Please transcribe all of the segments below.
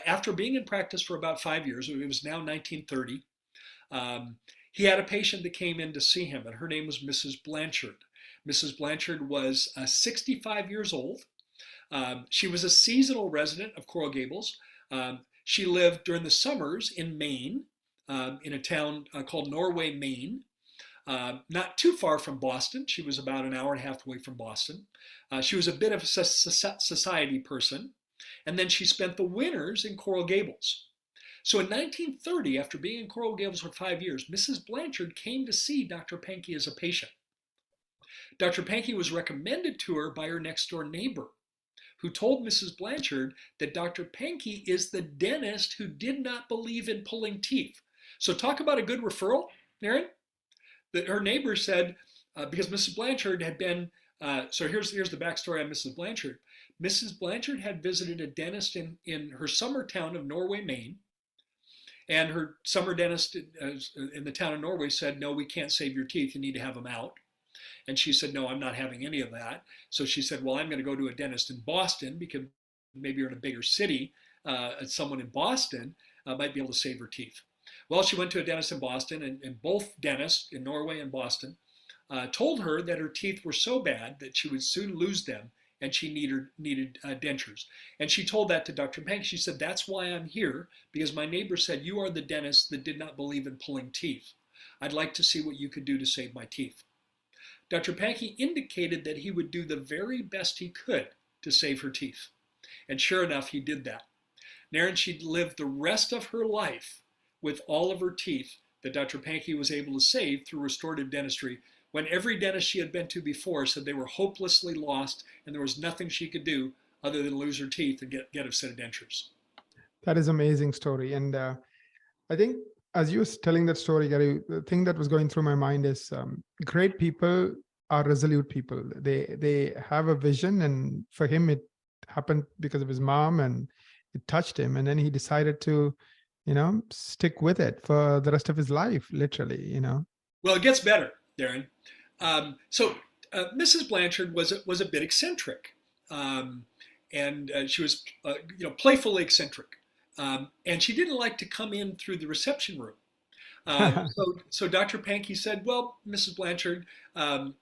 after being in practice for about 5 years, it was now 1930, um, he had a patient that came in to see him, and her name was Mrs. Blanchard. Mrs. Blanchard was 65 years old. She was a seasonal resident of Coral Gables. She lived during the summers in Maine, in a town called Norway, Maine. Not too far from Boston. She was about an hour and a half away from Boston. She was a bit of a society person. And then she spent the winters in Coral Gables. So in 1930, after being in Coral Gables for 5 years, Mrs. Blanchard came to see Dr. Pankey as a patient. Dr. Pankey was recommended to her by her next door neighbor, who told Mrs. Blanchard that Dr. Pankey is the dentist who did not believe in pulling teeth. So talk about a good referral, Aaron. That her neighbor said, because Mrs. Blanchard had been, so here's the backstory on Mrs. Blanchard. Mrs. Blanchard had visited a dentist in her summer town of Norway, Maine, and her summer dentist in the town of Norway said, no, we can't save your teeth, you need to have them out. And she said, no, I'm not having any of that. So she said, well, I'm going to go to a dentist in Boston because maybe you're in a bigger city. Someone in Boston might be able to save her teeth. Well, she went to a dentist in Boston, and both dentists in Norway and Boston told her that her teeth were so bad that she would soon lose them and she needed dentures. And she told that to Dr. Pankey. She said, that's why I'm here, because my neighbor said, you are the dentist that did not believe in pulling teeth. I'd like to see what you could do to save my teeth. Dr. Pankey indicated that he would do the very best he could to save her teeth. And sure enough, he did that. Naren, she lived the rest of her life with all of her teeth that Dr. Pankey was able to save through restorative dentistry, when every dentist she had been to before said they were hopelessly lost and there was nothing she could do other than lose her teeth and get a set of dentures. That is an amazing story. And I think as you were telling that story, Gary, the thing that was going through my mind is great people are resolute people. They have a vision, and for him, it happened because of his mom, and it touched him. And then he decided to, stick with it for the rest of his life, literally. Well, it gets better, Darren. So Mrs. Blanchard was a bit eccentric, and she was playfully eccentric, and she didn't like to come in through the reception room. So Dr. Pankey said, well, Mrs. Blanchard,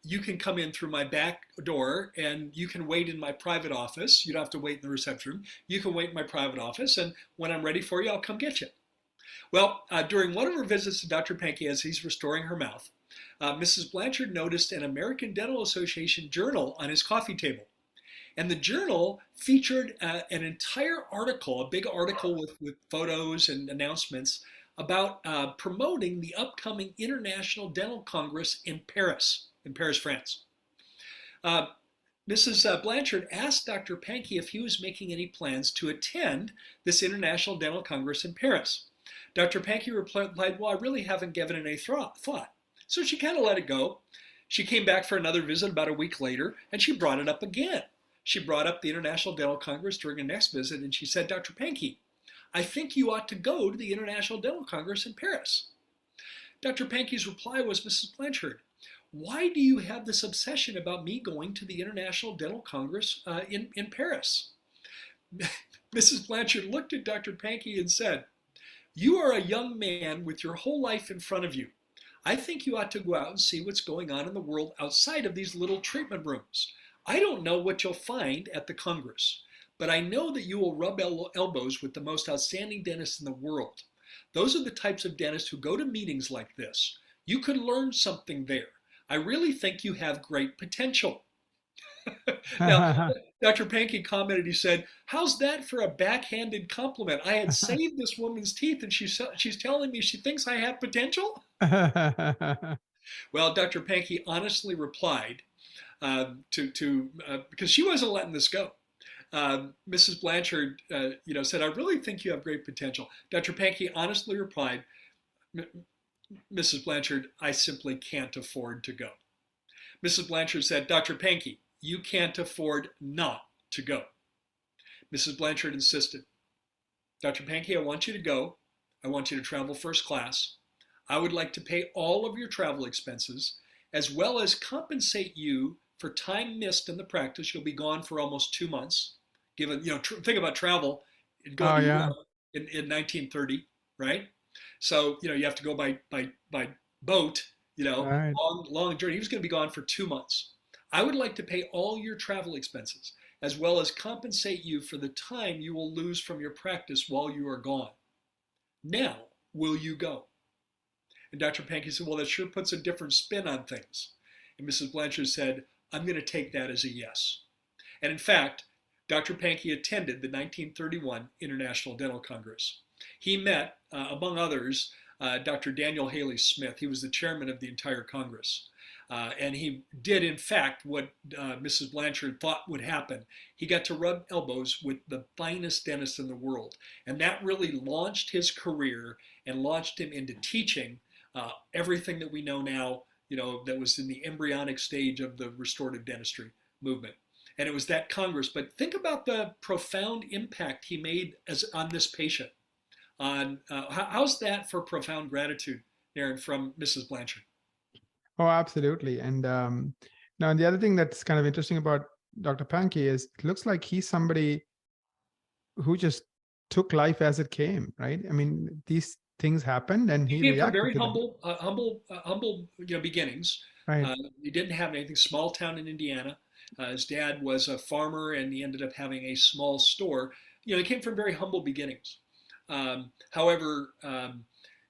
you can come in through my back door and you can wait in my private office. You don't have to wait in the reception room. You can wait in my private office, and when I'm ready for you, I'll come get you. Well, during one of her visits to Dr. Pankey as he's restoring her mouth, Mrs. Blanchard noticed an American Dental Association journal on his coffee table. And the journal featured an entire article, a big article with photos and announcements about promoting the upcoming International Dental Congress in Paris, France. Mrs. Blanchard asked Dr. Pankey if he was making any plans to attend this International Dental Congress in Paris. Dr. Pankey replied, well, I really haven't given it any thought. So she kind of let it go. She came back for another visit about a week later, and she brought it up again. She brought up the International Dental Congress during a next visit, and she said, Dr. Pankey, I think you ought to go to the International Dental Congress in Paris. Dr. Pankey's reply was, Mrs. Blanchard, why do you have this obsession about me going to the International Dental Congress in Paris? Mrs. Blanchard looked at Dr. Pankey and said, you are a young man with your whole life in front of you. I think you ought to go out and see what's going on in the world outside of these little treatment rooms. I don't know what you'll find at the Congress, but I know that you will rub elbows with the most outstanding dentists in the world. Those are the types of dentists who go to meetings like this. You could learn something there. I really think you have great potential. Now, Dr. Pankey commented, he said, how's that for a backhanded compliment? I had saved this woman's teeth and she's telling me she thinks I have potential? Well, Dr. Pankey honestly replied because she wasn't letting this go. Mrs. Blanchard, said, I really think you have great potential. Dr. Pankey honestly replied, Mrs. Blanchard, I simply can't afford to go. Mrs. Blanchard said, Dr. Pankey, you can't afford not to go. Mrs. Blanchard insisted, Dr. Pankey, I want you to go. I want you to travel first class. I would like to pay all of your travel expenses, as well as compensate you for time missed in the practice. You'll be gone for almost 2 months. Given, think about travel. Oh, yeah. in 1930, right? So, you have to go by boat, Right. long journey. He was going to be gone for 2 months. I would like to pay all your travel expenses as well as compensate you for the time you will lose from your practice while you are gone. Now, will you go? And Dr. Pankey said, well, that sure puts a different spin on things. And Mrs. Blanchard said, I'm going to take that as a yes. And in fact, Dr. Pankey attended the 1931 International Dental Congress. He met, among others, Dr. Daniel Haley Smith. He was the chairman of the entire Congress. And he did, in fact, what Mrs. Blanchard thought would happen. He got to rub elbows with the finest dentists in the world. And that really launched his career and launched him into teaching everything that we know now, that was in the embryonic stage of the restorative dentistry movement. And it was that Congress. But think about the profound impact he made on this patient. How's that for profound gratitude, Aaron, from Mrs. Blanchard? Oh, absolutely. And now, the other thing that's kind of interesting about Dr. Pankey is it looks like he's somebody who just took life as it came, right? I mean, these things happened and He he came from reacted very to them. humble, beginnings. Right. He didn't have anything. Small town in Indiana. His dad was a farmer, and he ended up having a small store. He came from very humble beginnings. However,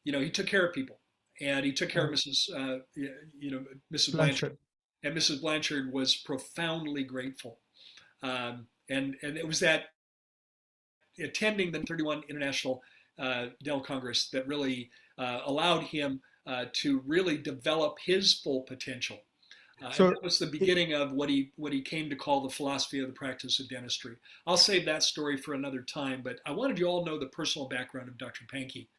he took care of people, and he took care of Right. Mrs. Blanchard, Blanchard. and Mrs. Blanchard was profoundly grateful. And it was that attending the 31 International Dental Congress that really allowed him to really develop his full potential. And So that was the beginning of what he came to call the philosophy of the practice of dentistry. I'll save that story for another time, but I wanted you all to know the personal background of Dr. Pankey.